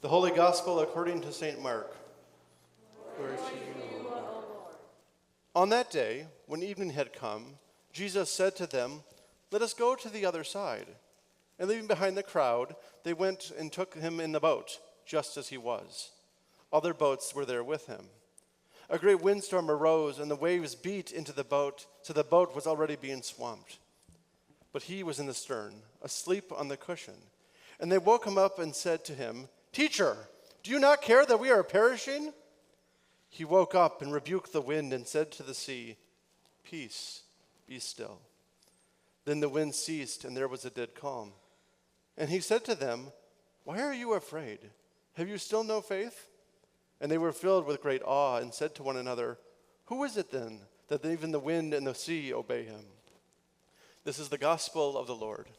The Holy Gospel according to St. Mark. Glory to you, O Lord. On that day, when evening had come, Jesus said to them, "Let us go to the other side." And leaving behind the crowd, they went and took him in the boat, just as he was. Other boats were there with him. A great windstorm arose, and the waves beat into the boat, so the boat was already being swamped. But he was in the stern, asleep on the cushion. And they woke him up and said to him, "Teacher, do you not care that we are perishing?" He woke up and rebuked the wind and said to the sea, "Peace, be still." Then the wind ceased, and there was a dead calm. And he said to them, "Why are you afraid? Have you still no faith?" And they were filled with great awe and said to one another, "Who is it then that even the wind and the sea obey him?" This is the gospel of the Lord.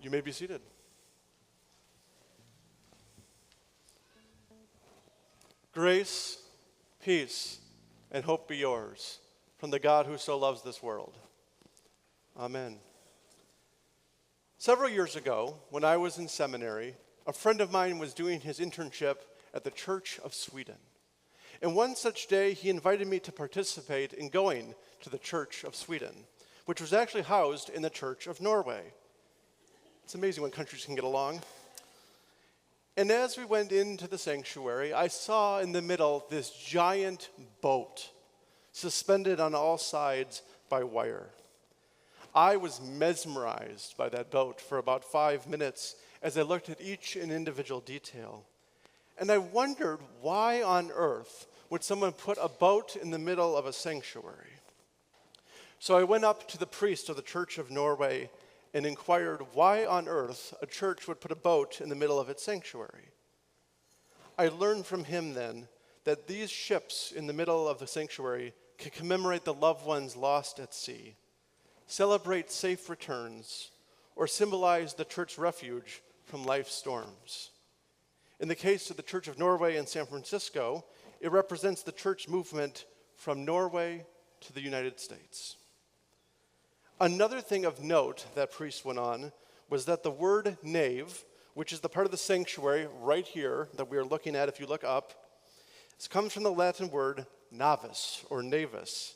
You may be seated. Grace, peace, and hope be yours from the God who so loves this world. Amen. Several years ago, when I was in seminary, a friend of mine was doing his internship at the Church of Sweden. And one such day, he invited me to participate in going to the Church of Sweden, which was actually housed in the Church of Norway. It's amazing when countries can get along. And as we went into the sanctuary, I saw in the middle this giant boat suspended on all sides by wire. I was mesmerized by that boat for about 5 minutes as I looked at each and individual detail. And I wondered, why on earth would someone put a boat in the middle of a sanctuary? So I went up to the priest of the Church of Norway and inquired why on earth a church would put a boat in the middle of its sanctuary. I learned from him then that these ships in the middle of the sanctuary can commemorate the loved ones lost at sea, celebrate safe returns, or symbolize the church refuge from life's storms. In the case of the Church of Norway in San Francisco, it represents the church movement from Norway to the United States. Another thing of note that priest went on was that the word nave, which is the part of the sanctuary right here that we are looking at if you look up, comes from the Latin word navis or navis.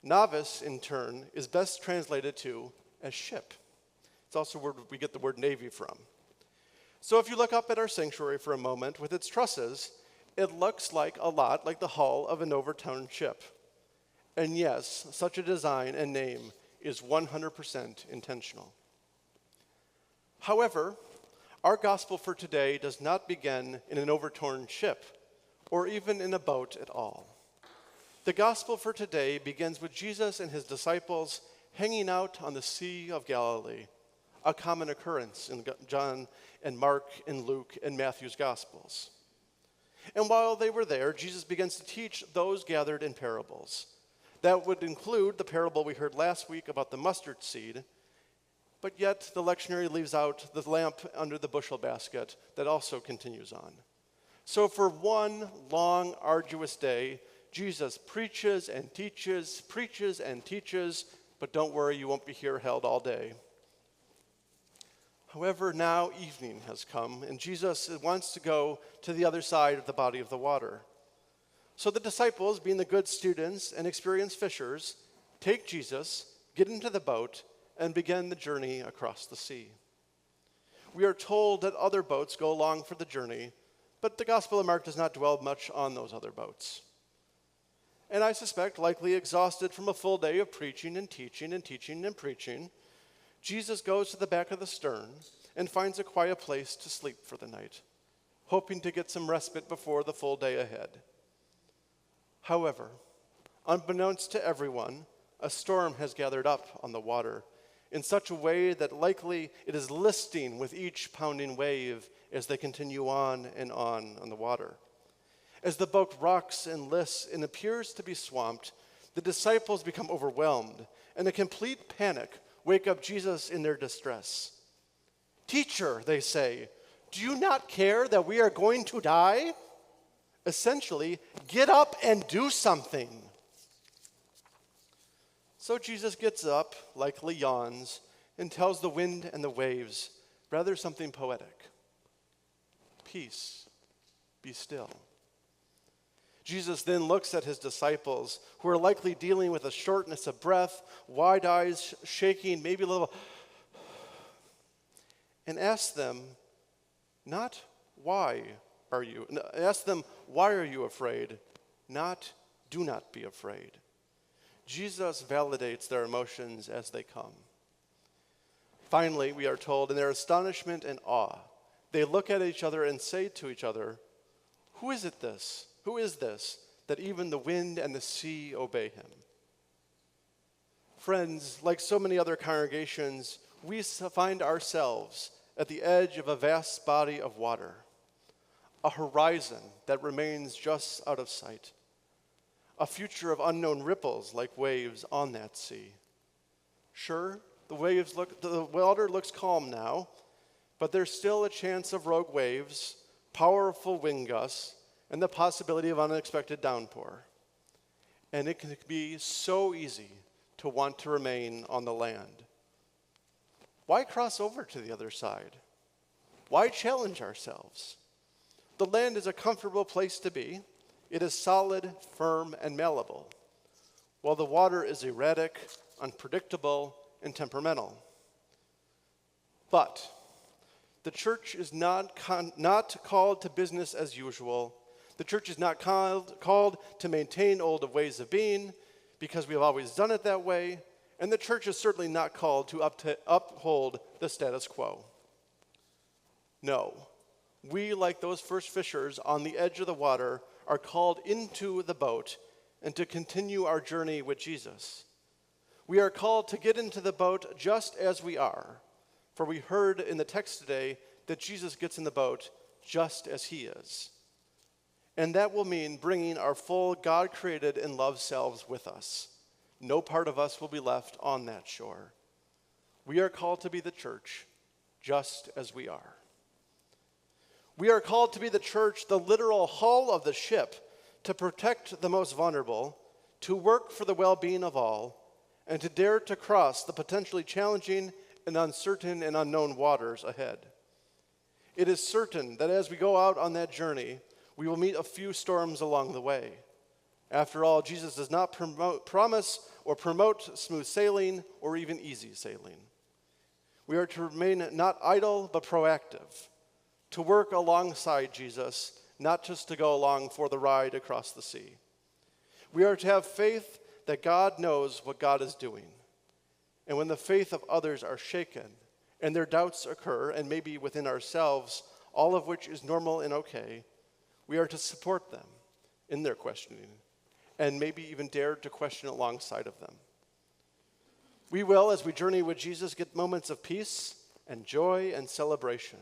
Navis, in turn, is best translated to as ship. It's also where we get the word navy from. So if you look up at our sanctuary for a moment with its trusses, it looks like a lot like the hull of an overturned ship. And yes, such a design and name is 100% intentional. However, our gospel for today does not begin in an overturned ship or even in a boat at all. The gospel for today begins with Jesus and his disciples hanging out on the Sea of Galilee, a common occurrence in John and Mark and Luke and Matthew's gospels. And while they were there, Jesus begins to teach those gathered in parables. That would include the parable we heard last week about the mustard seed, but yet the lectionary leaves out the lamp under the bushel basket that also continues on. So for one long, arduous day, Jesus preaches and teaches, but don't worry, you won't be here held all day. However, now evening has come, and Jesus wants to go to the other side of the body of the water. So the disciples, being the good students and experienced fishers, take Jesus, get into the boat, and begin the journey across the sea. We are told that other boats go along for the journey, but the Gospel of Mark does not dwell much on those other boats. And I suspect, likely exhausted from a full day of preaching and teaching and teaching and preaching, Jesus goes to the back of the stern and finds a quiet place to sleep for the night, hoping to get some respite before the full day ahead. However, unbeknownst to everyone, a storm has gathered up on the water in such a way that likely it is listing with each pounding wave as they continue on the water. As the boat rocks and lists and appears to be swamped, the disciples become overwhelmed, and in complete panic wake up Jesus in their distress. "Teacher," they say, "do you not care that we are going to die?" Essentially, get up and do something. So Jesus gets up, likely yawns, and tells the wind and the waves, rather something poetic. "Peace, be still." Jesus then looks at his disciples, who are likely dealing with a shortness of breath, wide eyes, shaking, maybe a little, and asks them, not why are you, ask them, why are you afraid? Not, do not be afraid. Jesus validates their emotions as they come. Finally, we are told, in their astonishment and awe, they look at each other and say to each other, Who is this that even the wind and the sea obey him?" Friends, like so many other congregations, we find ourselves at the edge of a vast body of water, a horizon that remains just out of sight, a future of unknown ripples like waves on that sea. Sure, the water looks calm now, but there's still a chance of rogue waves, powerful wind gusts, and the possibility of unexpected downpour. And it can be so easy to want to remain on the land. Why cross over to the other side? Why challenge ourselves? The land is a comfortable place to be. It is solid, firm, and malleable, while the water is erratic, unpredictable, and temperamental. But the church is not called to business as usual. The church is not called to maintain old ways of being because we have always done it that way, and the church is certainly not called to uphold the status quo. No, we, like those first fishers on the edge of the water, are called into the boat and to continue our journey with Jesus. We are called to get into the boat just as we are, for we heard in the text today that Jesus gets in the boat just as he is. And that will mean bringing our full God-created and loved selves with us. No part of us will be left on that shore. We are called to be the church just as we are. We are called to be the church, the literal hull of the ship, to protect the most vulnerable, to work for the well-being of all, and to dare to cross the potentially challenging and uncertain and unknown waters ahead. It is certain that as we go out on that journey, we will meet a few storms along the way. After all, Jesus does not promise or promote smooth sailing or even easy sailing. We are to remain not idle, but proactive, to work alongside Jesus, not just to go along for the ride across the sea. We are to have faith that God knows what God is doing. And when the faith of others are shaken and their doubts occur, and maybe within ourselves, all of which is normal and okay, we are to support them in their questioning and maybe even dare to question alongside of them. We will, as we journey with Jesus, get moments of peace and joy and celebration.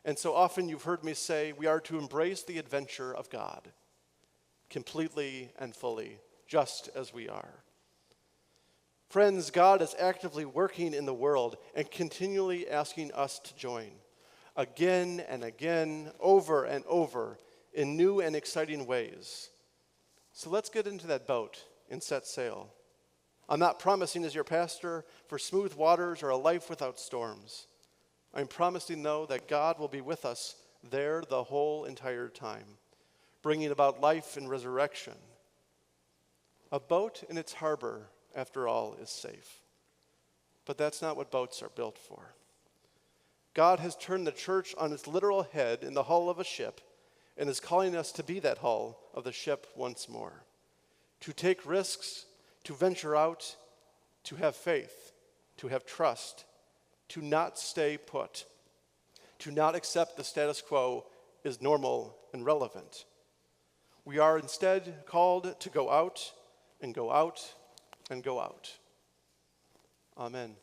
And so often you've heard me say we are to embrace the adventure of God completely and fully, just as we are. Friends, God is actively working in the world and continually asking us to join, again and again, over and over, in new and exciting ways. So let's get into that boat and set sail. I'm not promising as your pastor for smooth waters or a life without storms. I'm promising, though, that God will be with us there the whole entire time, bringing about life and resurrection. A boat in its harbor, after all, is safe. But that's not what boats are built for. God has turned the church on its literal head in the hull of a ship and is calling us to be that hull of the ship once more, to take risks, to venture out, to have faith, to have trust, to not stay put, to not accept the status quo is normal and relevant. We are instead called to go out and go out and go out. Amen.